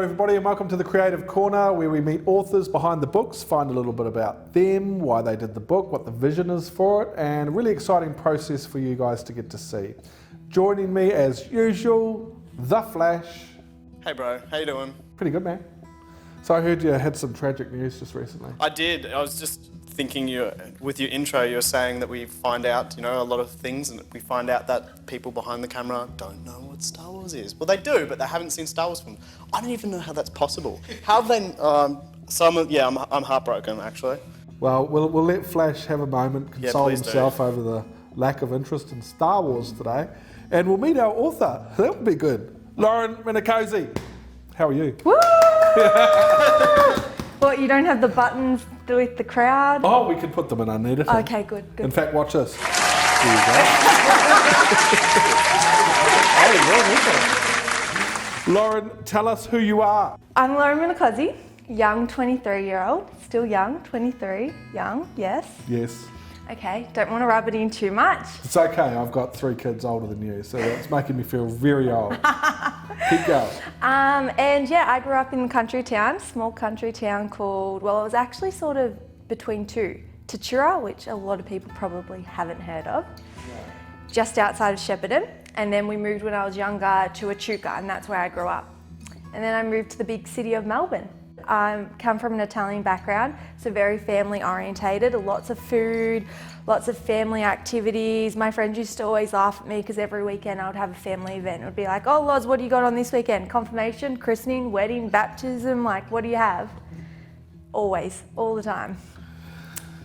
everybody, and welcome to the Creative Corner, where we meet authors behind the books, find a little bit about them, why they did the book, what the vision is for it, and a really exciting process for you guys to get to see. Joining me as usual, The Flash. Hey bro, how you doing? Pretty good, man. So I heard you had some tragic news just recently. I did. I was just thinking with your intro, you were saying that we find out, a lot of things, and we find out that people behind the camera don't know what Star Wars is. Well, they do, but they haven't seen Star Wars films. I don't even know how that's possible. How have they? I'm heartbroken actually. Well, we'll let Flash have a moment, console himself over the lack of interest in Star Wars today, and we'll meet our author. That would be good. Lauren Minicozzi. How are you? Woo! What, you don't have the buttons with the crowd? Oh, we could put them in unedited. Okay, good. In fact, watch this. There you go. Hey, Lauren, tell us who you are. I'm Lauren Minicozzi, young 23-year-old. Still young, 23. Young, yes? Yes. Okay, don't want to rub it in too much. It's okay, I've got 3 kids older than you, so that's making me feel very old. Keep going. I grew up in a country town, small country town called, well, it was actually sort of between two. Tatura, which a lot of people probably haven't heard of, just outside of Shepparton. And then we moved when I was younger to Echuca, and that's where I grew up. And then I moved to the big city of Melbourne. I come from an Italian background, so very family orientated, lots of food, lots of family activities. My friends used to always laugh at me because every weekend I would have a family event. It would be like, oh Loz, what do you got on this weekend? Confirmation, christening, wedding, baptism, like what do you have? Always, all the time.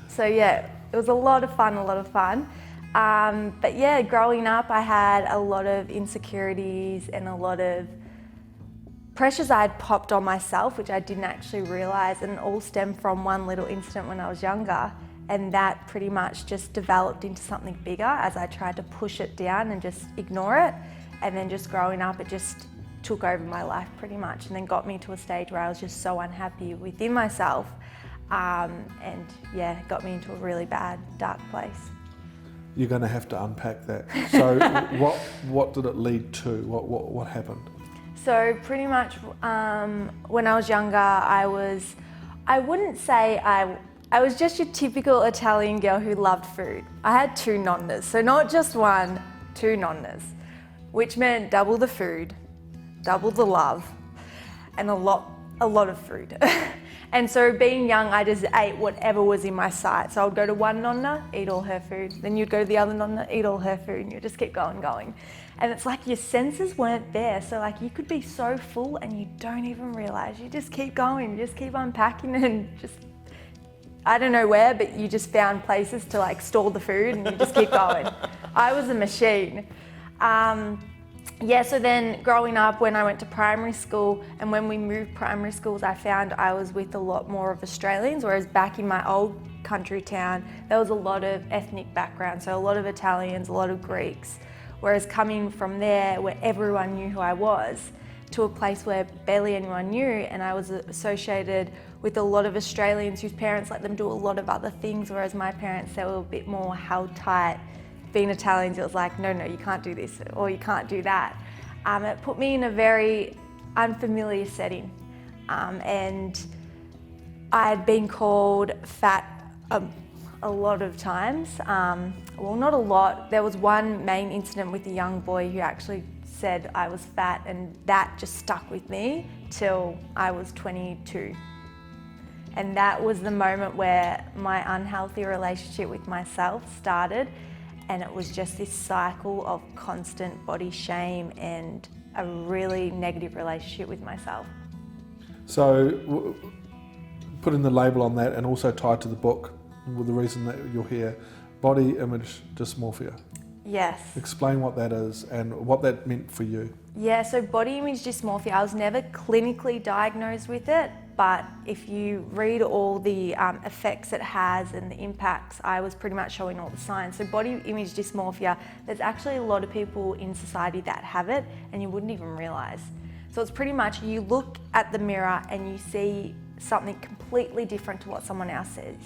So yeah, it was a lot of fun. But yeah, growing up I had a lot of insecurities and a lot of pressures I had popped on myself, which I didn't actually realise, and it all stemmed from one little incident when I was younger, and that pretty much just developed into something bigger as I tried to push it down and just ignore it. And then just growing up, it just took over my life pretty much, and then got me to a stage where I was just so unhappy within myself, got me into a really bad, dark place. You're going to have to unpack that. So what did it lead to? What happened? So pretty much when I was younger, I wouldn't say I was just your typical Italian girl who loved food. I had 2 nonnas, so not just 1, 2 nonnas, which meant double the food, double the love, and a lot of food. And so being young, I just ate whatever was in my sight. So I would go to one nonna, eat all her food. Then you'd go to the other nonna, eat all her food, and you just keep going. And it's like your senses weren't there. So like you could be so full and you don't even realize. You just keep going, you just keep unpacking and just, I don't know where, but you just found places to like store the food and you just keep going. I was a machine. So then growing up, when I went to primary school, and when we moved primary schools, I found I was with a lot more of Australians, whereas back in my old country town, there was a lot of ethnic background, so a lot of Italians, a lot of Greeks. Whereas coming from there, where everyone knew who I was, to a place where barely anyone knew, and I was associated with a lot of Australians whose parents let them do a lot of other things, whereas my parents, they were a bit more held tight. Being Italians, it was like, no, you can't do this, or you can't do that. It put me in a very unfamiliar setting. And I had been called fat a lot of times. Well, not a lot. There was one main incident with a young boy who actually said I was fat, and that just stuck with me till I was 22. And that was the moment where my unhealthy relationship with myself started. And it was just this cycle of constant body shame and a really negative relationship with myself. So putting the label on that, and also tied to the book with the reason that you're here, body image dysmorphia. Yes. Explain what that is and what that meant for you. Yeah, so body image dysmorphia, I was never clinically diagnosed with it, but if you read all the effects it has and the impacts, I was pretty much showing all the signs. So body image dysmorphia, there's actually a lot of people in society that have it and you wouldn't even realise. So it's pretty much you look at the mirror and you see something completely different to what someone else says.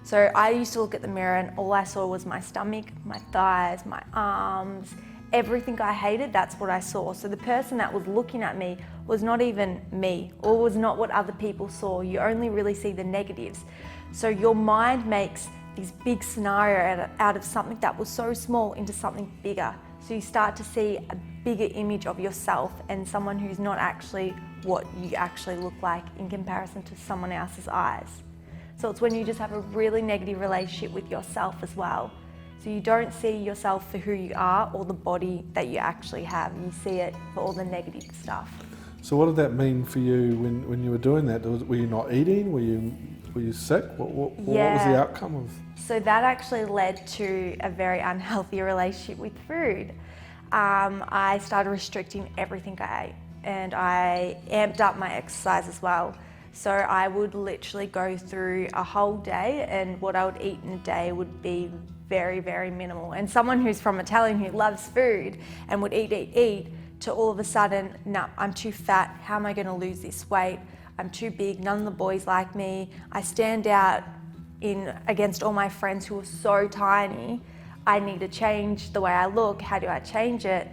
So I used to look at the mirror and all I saw was my stomach, my thighs, my arms, everything I hated, that's what I saw. So the person that was looking at me was not even me, or was not what other people saw. You only really see the negatives. So your mind makes this big scenario out of something that was so small into something bigger. So you start to see a bigger image of yourself and someone who's not actually what you actually look like in comparison to someone else's eyes. So it's when you just have a really negative relationship with yourself as well. So you don't see yourself for who you are or the body that you actually have. You see it for all the negative stuff. So what did that mean for you when you were doing that? Were you not eating? Were you sick? What was the outcome of? So that actually led to a very unhealthy relationship with food. I started restricting everything I ate, and I amped up my exercise as well. So I would literally go through a whole day, and what I would eat in a day would be very, very minimal. And someone who's from Italian who loves food and would eat, to all of a sudden, no, I'm too fat. How am I going to lose this weight? I'm too big. None of the boys like me. I stand out against all my friends who are so tiny. I need to change the way I look. How do I change it?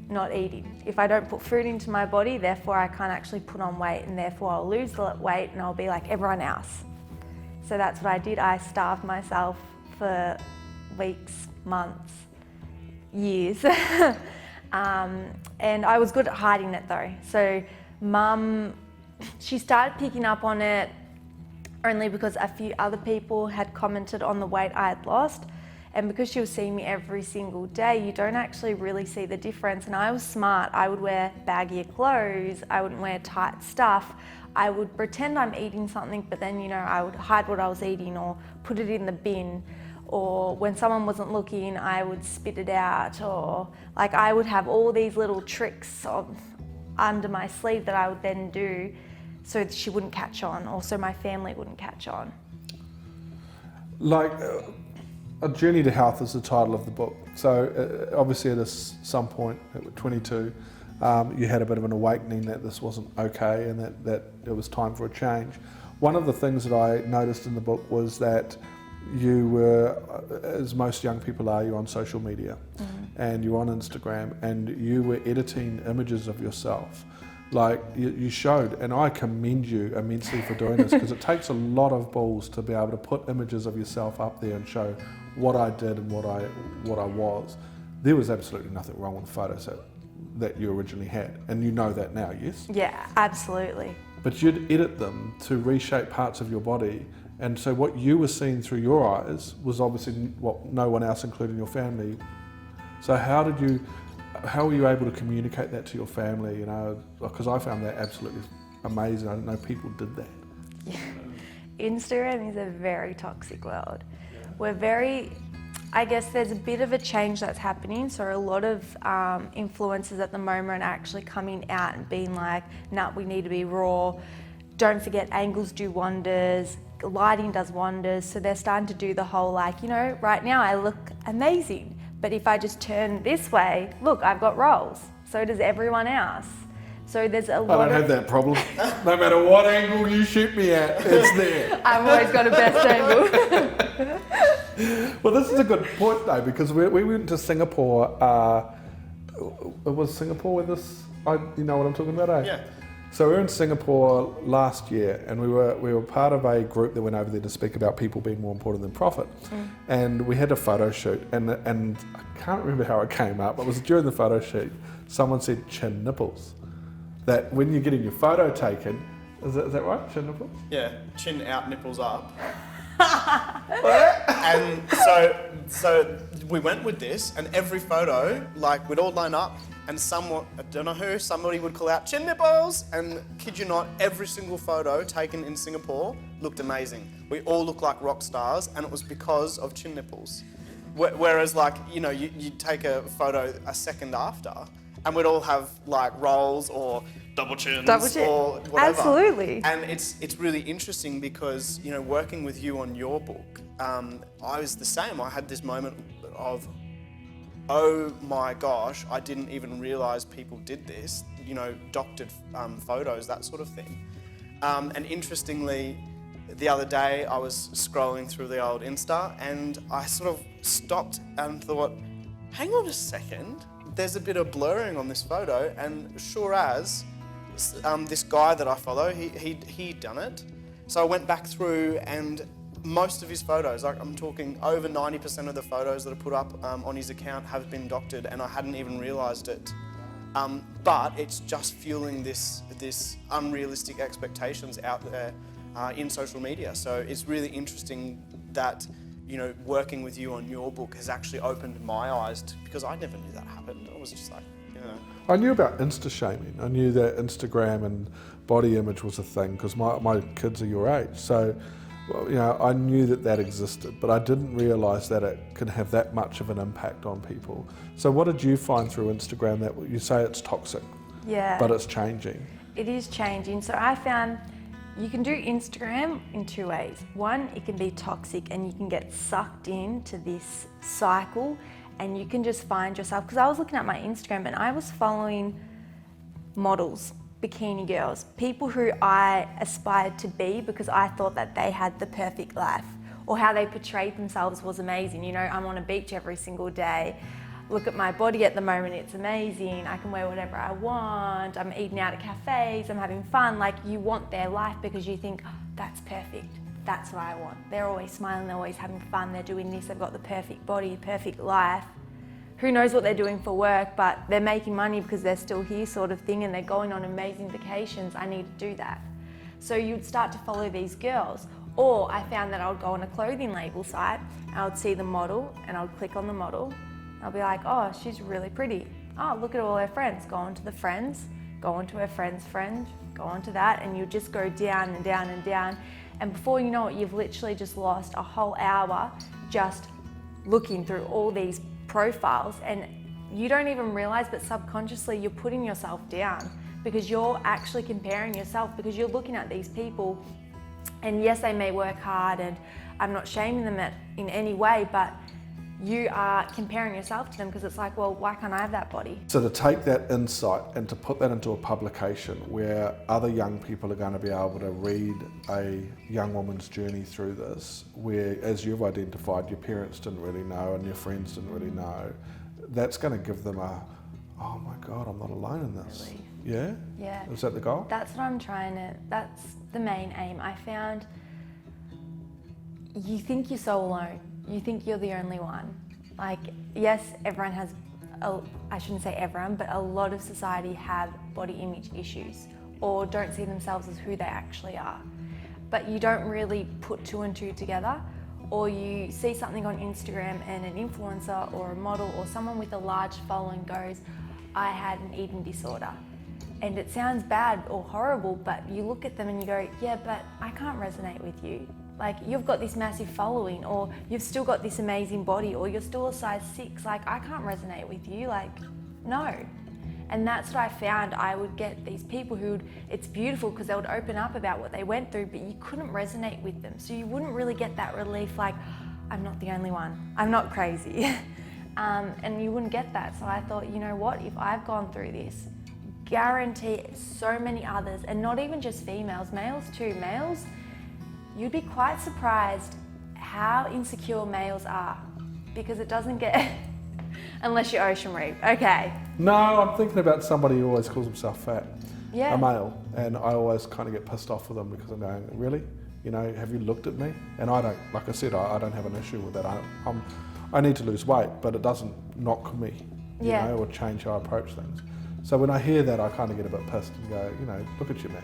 Not eating. If I don't put food into my body, therefore I can't actually put on weight, and therefore I'll lose the weight and I'll be like everyone else. So that's what I did. I starved myself for weeks, months, years. And I was good at hiding it though. So Mum, she started picking up on it only because a few other people had commented on the weight I had lost. And because she was seeing me every single day, you don't actually really see the difference. And I was smart. I would wear baggier clothes. I wouldn't wear tight stuff. I would pretend I'm eating something, but then, I would hide what I was eating or put it in the bin. Or when someone wasn't looking, I would spit it out. Or I would have all these little tricks under my sleeve that I would then do so that she wouldn't catch on, or so my family wouldn't catch on. A Journey to Health is the title of the book. So obviously at some point at 22, you had a bit of an awakening that this wasn't okay and that it was time for a change. One of the things that I noticed in the book was that you were, as most young people are, you're on social media and you're on Instagram, and you were editing images of yourself. You showed, and I commend you immensely for doing this, because it takes a lot of balls to be able to put images of yourself up there and show what I did and what I was. There was absolutely nothing wrong with the photos that you originally had, and you know that now, yes? Yeah, absolutely. But you'd edit them to reshape parts of your body, and so what you were seeing through your eyes was obviously what no one else, including your family. So how were you able to communicate that to your family? Because I found that absolutely amazing. I didn't know people did that. Yeah. Instagram is a very toxic world. I guess there's a bit of a change that's happening. So a lot of influencers at the moment are actually coming out and being like, nah, we need to be raw. Don't forget, angles do wonders. Lighting does wonders. So they're starting to do the whole right now I look amazing. But if I just turn this way, look, I've got rolls. So does everyone else. So there's a lot I don't have that problem. No matter what angle you shoot me at, it's there. I've always got a best angle. Well, this is a good point though, because we went to Singapore. It was Singapore with this. You know what I'm talking about, eh? Yeah. So we were in Singapore last year, and we were part of a group that went over there to speak about people being more important than profit. And we had a photo shoot, and I can't remember how it came up, but it was during the photo shoot, someone said chin nipples. That when you're getting your photo taken, is that right, chin nipples? Yeah, chin out, nipples up. And so we went with this, and every photo, we'd all line up, and I don't know who, somebody would call out chin nipples, and kid you not, every single photo taken in Singapore looked amazing. We all looked like rock stars, and it was because of chin nipples. Whereas you take a photo a second after, and we'd all have rolls or double chins or whatever. Absolutely. And it's really interesting because, working with you on your book, I was the same. I had this moment of, oh my gosh, I didn't even realise people did this, doctored photos, that sort of thing. And interestingly, the other day I was scrolling through the old Insta, and I sort of stopped and thought, hang on a second, there's a bit of blurring on this photo, and sure as, this guy that I follow, he'd done it. So I went back through, and most of his photos, like I'm talking over 90% of the photos that are put up on his account have been doctored, and I hadn't even realised it. But it's just fueling this unrealistic expectations out there in social media. So it's really interesting that, you know, working with you on your book has actually opened my eyes because I never knew that happened. I was just like, you know. I knew about Insta-shaming. I knew that Instagram and body image was a thing because my kids are your age. So, well, you know, I knew that existed, but I didn't realise that it could have that much of an impact on people. So what did you find through Instagram that you say it's toxic, Yeah. but it's changing? It is changing. So I found you can do Instagram in two ways. One, it can be toxic and you can get sucked into this cycle and you can just find yourself, because I was looking at my Instagram and I was following models, bikini girls, people who I aspired to be because I thought that they had the perfect life or how they portrayed themselves was amazing. You know, I'm on a beach every single day. Look at my body at the moment, it's amazing. I can wear whatever I want. I'm eating out at cafes, I'm having fun. Like, you want their life because you think, oh, that's perfect. That's what I want. They're always smiling, they're always having fun, they're doing this, they've got the perfect body, perfect life. Who knows what they're doing for work, but they're making money because they're still here sort of thing, and they're going on amazing vacations. I need to do that. So you'd start to follow these girls. Or I found that I would go on a clothing label site, and I would see the model, and I would click on the model. I'll be like, oh, she's really pretty. Oh, look at all her friends. Go on to the friends, go on to her friend's friend, go on to that, and you just go down and down and down. And before you know it, you've literally just lost a whole hour just looking through all these profiles, and you don't even realize, but subconsciously you're putting yourself down because you're actually comparing yourself, because you're looking at these people, and yes, they may work hard, and I'm not shaming them in any way, but you are comparing yourself to them because it's like, well, why can't I have that body? So to take that insight and to put that into a publication where other young people are going to be able to read a young woman's journey through this, where, as you've identified, your parents didn't really know and your friends didn't really know, that's going to give them a, oh my God, I'm not alone in this. Really? Yeah? Yeah. Is that the goal? That's what I'm trying to, that's the main aim. I found you think you're so alone. You think you're the only one. Like, yes, everyone has, I shouldn't say everyone, but a lot of society have body image issues or don't see themselves as who they actually are. But you don't really put two and two together, or you see something on Instagram and an influencer or a model or someone with a large following goes, I had an eating disorder. And it sounds bad or horrible, but you look at them and you go, yeah, but I can't resonate with you. Like, you've got this massive following, or you've still got this amazing body, or you're still a size 6. Like, I can't resonate with you. Like, no. And that's what I found. I would get these people who it's beautiful because they would open up about what they went through, but you couldn't resonate with them. So you wouldn't really get that relief, like, I'm not the only one. I'm not crazy. And you wouldn't get that. So I thought, you know what, if I've gone through this, guarantee so many others, and not even just females, males too. Males, you'd be quite surprised how insecure males are, because it doesn't get, unless you're Ocean Reef, okay. No, I'm thinking about somebody who always calls himself fat, Yeah. a male, and I always kind of get pissed off with them because I'm going, really? You know, have you looked at me? And I don't, like I said, I don't have an issue with that. I need to lose weight, but it doesn't knock me, you Yeah. know, or change how I approach things. So when I hear that, I kind of get a bit pissed and go, you know, look at you, man.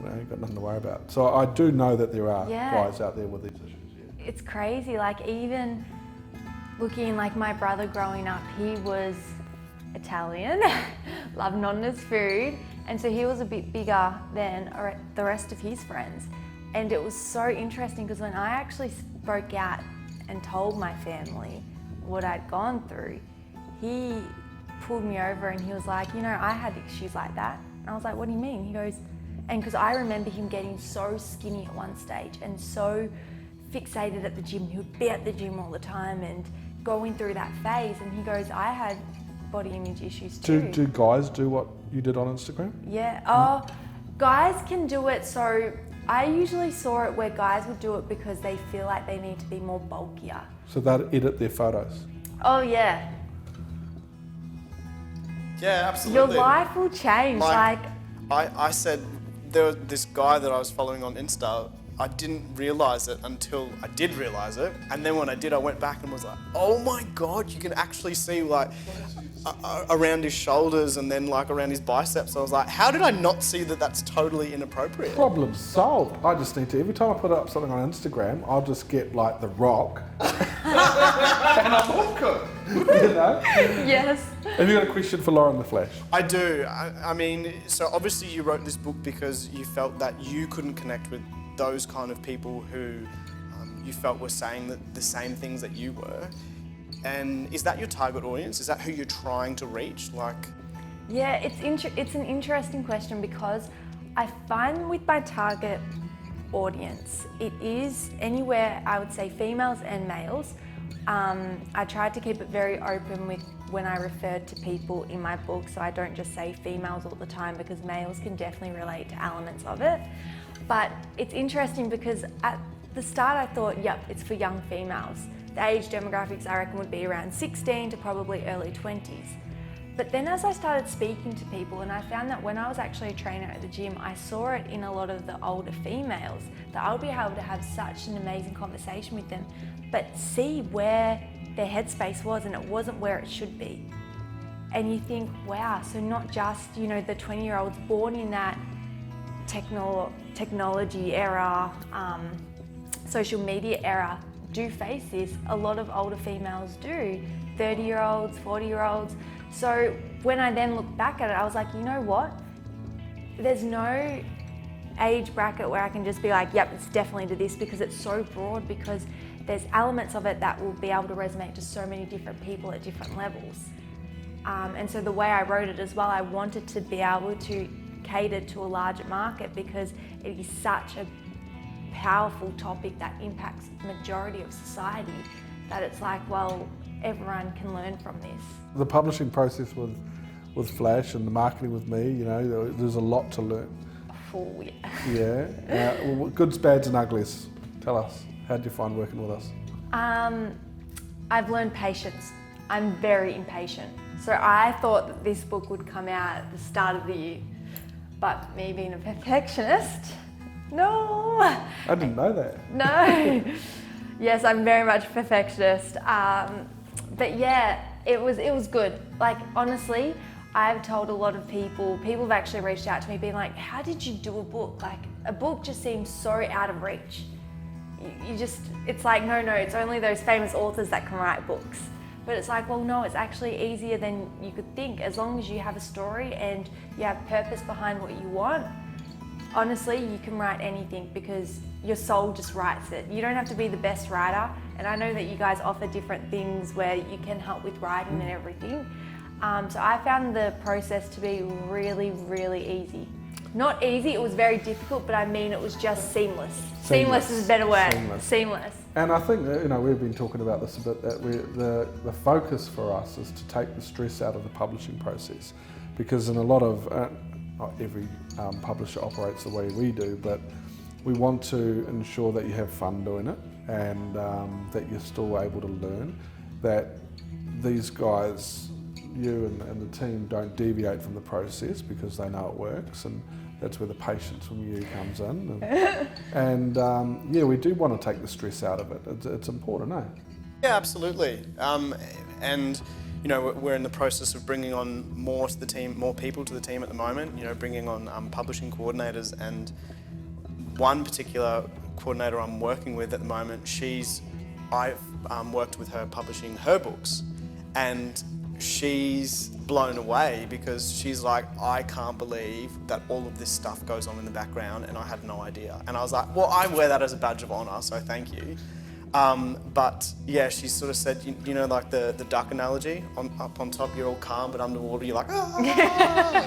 You know, you've got nothing to worry about. So I do know that there are Yeah. guys out there with these issues. Yeah. It's crazy, like even looking like my brother growing up, he was Italian, loved Nonna's food, and so he was a bit bigger than the rest of his friends. And it was so interesting because when I actually spoke out and told my family what I'd gone through, he pulled me over and he was like, you know, I had issues like that. And I was like, what do you mean? He goes, and because I remember him getting so skinny at one stage and so fixated at the gym. He would be at the gym all the time and going through that phase. And he goes, I had body image issues too. Do guys do what you did on Instagram? Yeah. Oh, guys can do it. So I usually saw it where guys would do it because they feel like they need to be more bulkier. So they'd edit their photos? Oh yeah. Yeah, absolutely. Your life will change. Like I said, there was this guy that I was following on Insta. I didn't realise it until I did realise it, and then when I did, I went back and was like, oh my god, you can actually see like around his shoulders and then like around his biceps. I was like, how did I not see that that's totally inappropriate? Problem solved. I just need to, every time I put up something on Instagram, I'll just get like The Rock and I'm all good. You know? yes. Have you got a question for Lauren the Flash? I do. I mean, so obviously you wrote this book because you felt that you couldn't connect with those kind of people who you felt were saying the same things that you were. And is that your target audience? Is that who you're trying to reach? Like, Yeah, it's an interesting question because I find with my target audience, it is anywhere, I would say females and males. I tried to keep it very open with when I referred to people in my book, so I don't just say females all the time because males can definitely relate to elements of it. But it's interesting because at the start I thought, yep, it's for young females. The age demographics I reckon would be around 16 to probably early 20s. But then as I started speaking to people, and I found that when I was actually a trainer at the gym, I saw it in a lot of the older females, that I would be able to have such an amazing conversation with them, but see where their headspace was, and it wasn't where it should be. And you think, wow, so not just, you know, the 20-year-olds born in that technology era, social media era do face this. A lot of older females do, 30-year-olds, 40-year-olds. So when I then look back at it, I was like, you know what? There's no age bracket where I can just be like, yep, it's definitely to this, because it's so broad, because there's elements of it that will be able to resonate to so many different people at different levels. And so the way I wrote it as well, I wanted to be able to cater to a larger market because it is such a powerful topic that impacts the majority of society that it's like, well, everyone can learn from this. The publishing process with Flash and the marketing with me, you know, there's a lot to learn. Oh, yeah. Yeah. Well, goods, bads and uglies. Tell us, how did you find working with us? I've learned patience. I'm very impatient. So I thought that this book would come out at the start of the year, but me being a perfectionist, no. I didn't know that. No. Yes, I'm very much a perfectionist. But yeah, it was good. Like, honestly, I've told a lot of people have actually reached out to me being like, how did you do a book? Like, a book just seems so out of reach. It's like, no, it's only those famous authors that can write books. But it's like, well, no, it's actually easier than you could think. As long as you have a story and you have purpose behind what you want, honestly, you can write anything because your soul just writes it. You don't have to be the best writer. And I know that you guys offer different things where you can help with writing and everything. So I found the process to be really, really easy. Not easy, it was very difficult, but I mean it was just seamless. Seamless is a better word. Seamless. And I think that, you know, we've been talking about this a bit, that the focus for us is to take the stress out of the publishing process, because in a lot of, not every publisher operates the way we do, but we want to ensure that you have fun doing it and that you're still able to learn, that these guys, you and the team, don't deviate from the process because they know it works, and that's where the patience from you comes in. And yeah, we do want to take the stress out of it. It's important, eh? Yeah, absolutely. And you know, we're in the process of bringing on more to the team, more people to the team at the moment. You know, bringing on publishing coordinators, and one particular coordinator I'm working with at the moment, I've worked with her publishing her books, and she's blown away because she's like, I can't believe that all of this stuff goes on in the background and I had no idea. And I was like, well, I wear that as a badge of honor, so thank you. But yeah, she sort of said, you know, like the duck analogy, up on top you're all calm, but underwater you're like, ah!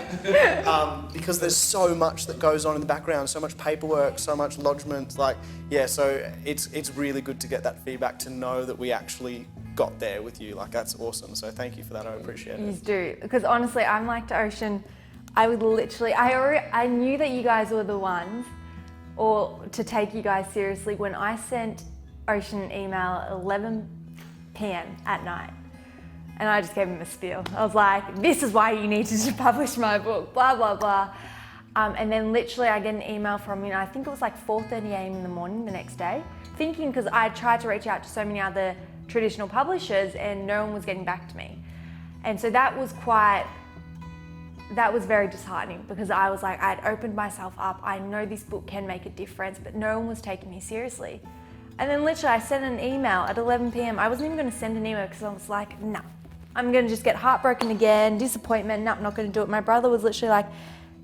Because there's so much that goes on in the background, so much paperwork, so much lodgement, like, yeah, so it's really good to get that feedback, to know that we actually got there with you. Like, that's awesome. So thank you for that. I appreciate it. You do, because honestly, I'm like to Ocean. I would literally, I knew that you guys were the ones, or to take you guys seriously, when I sent Ocean an email at 11 p.m. at night, And I just gave him a spiel. I was like, this is why you need to publish my book, blah, blah, blah. And then literally I get an email from him, I think it was like 4:30 a.m. in the morning the next day, thinking, because I tried to reach out to so many other traditional publishers and no one was getting back to me. And so that was very disheartening, because I was like, I'd opened myself up. I know this book can make a difference, but no one was taking me seriously. And then literally I sent an email at 11 p.m. I wasn't even going to send an email because I was like, no, I'm going to just get heartbroken again, disappointment, no, I'm not going to do it. My brother was literally like,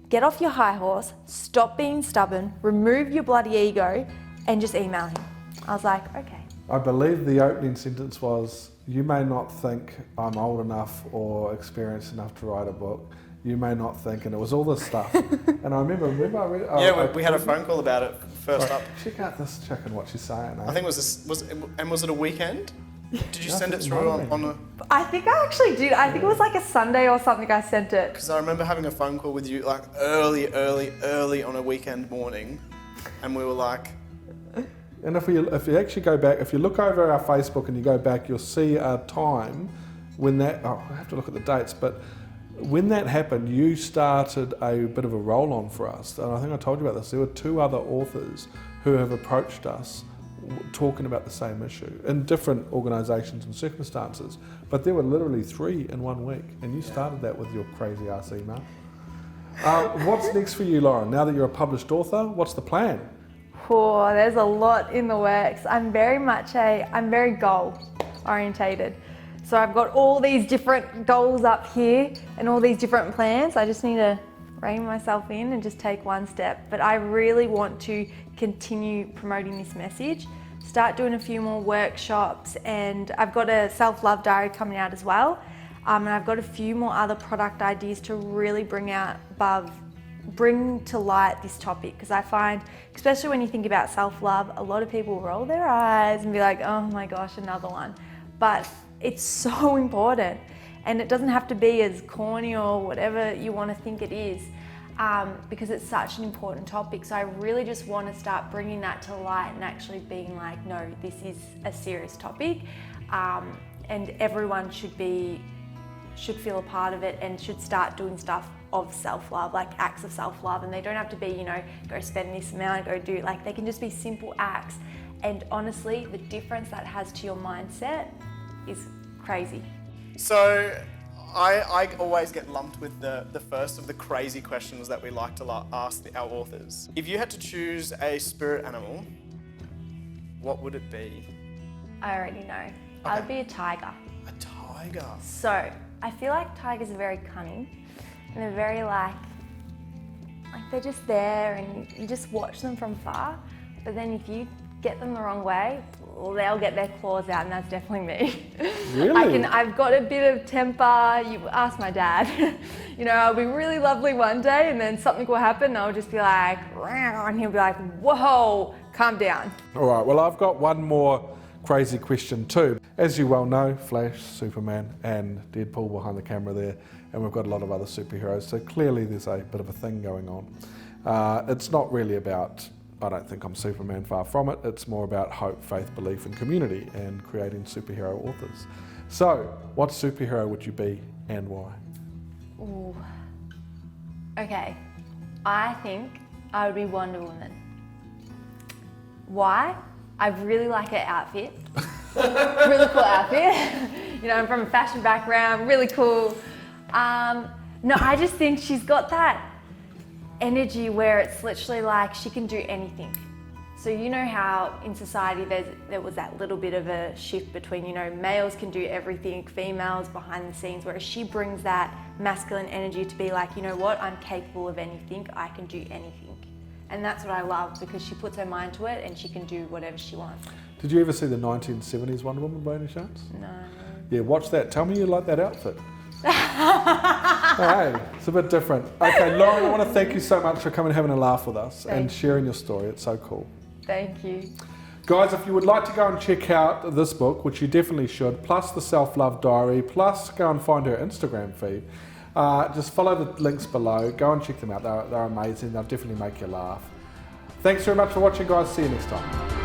get off your high horse, stop being stubborn, remove your bloody ego, and just email him. I was like, okay. I believe the opening sentence was, you may not think I'm old enough or experienced enough to write a book. You may not think, and it was all this stuff. And I remember I read it. We had a phone call about it first up. Check out this chicken, what she's saying. I think it was it a weekend? Did you send it through on a... I think I actually did. I think it was like a Sunday or something I sent it. Because I remember having a phone call with you like early on a weekend morning, and we were like... And if you actually go back, if you look over our Facebook and you go back, you'll see a time when that, I have to look at the dates, but when that happened, you started a bit of a roll-on for us. And I think I told you about this. There were 2 other authors who have approached us talking about the same issue in different organisations and circumstances. But there were literally 3 in 1 week. And you started that with your crazy ass email. What's next for you, Lauren? Now that you're a published author, what's the plan? Oh, there's a lot in the works. I'm very goal orientated. So I've got all these different goals up here and all these different plans. I just need to rein myself in and just take one step. But I really want to continue promoting this message, start doing a few more workshops, and I've got a self-love diary coming out as well. And I've got a few more other product ideas to really bring to light this topic, because I find, especially when you think about self-love, a lot of people roll their eyes and be like, oh my gosh, another one. But it's so important, and it doesn't have to be as corny or whatever you want to think it is, because it's such an important topic. So I really just want to start bringing that to light and actually being like, no, this is a serious topic, and everyone should feel a part of it and should start doing stuff of self-love, like acts of self-love. And they don't have to be, go spend this amount, go do, like, they can just be simple acts. And honestly, the difference that has to your mindset is crazy. So I always get lumped with the first of the crazy questions that we like to ask our authors. If you had to choose a spirit animal, what would it be? I already know. Okay. I would be a tiger. A tiger? So I feel like tigers are very cunning, and they're very like they're just there and you just watch them from far. But then if you get them the wrong way, they'll get their claws out, and that's definitely me. Really? I've got a bit of temper. You ask my dad. I'll be really lovely one day, and then something will happen, and I'll just be like, and he'll be like, whoa, calm down. All right, well, I've got one more crazy question too. As you well know, Flash, Superman, and Deadpool behind the camera there, and we've got a lot of other superheroes, so clearly there's a bit of a thing going on. It's not really about, I don't think I'm Superman, far from it. It's more about hope, faith, belief, and community, and creating superhero authors. So, what superhero would you be and why? Ooh. Okay, I think I would be Wonder Woman. Why? I really like her outfit. Really cool outfit. I'm from a fashion background, really cool. No, I just think she's got that energy where it's literally like she can do anything. So you know how in society there was that little bit of a shift between, males can do everything, females behind the scenes, whereas she brings that masculine energy to be like, you know what, I'm capable of anything, I can do anything. And that's what I love, because she puts her mind to it and she can do whatever she wants. Did you ever see the 1970s Wonder Woman by any chance? No. Yeah, watch that. Tell me you like that outfit. Hey, it's a bit different. Okay, Lauren, I want to thank you so much for coming and having a laugh with us and sharing your story. It's so cool. Thank you. Guys, if you would like to go and check out this book, which you definitely should, plus the Self-Love Diary, plus go and find her Instagram feed, just follow the links below. Go and check them out. They're amazing. They'll definitely make you laugh. Thanks very much for watching, guys. See you next time.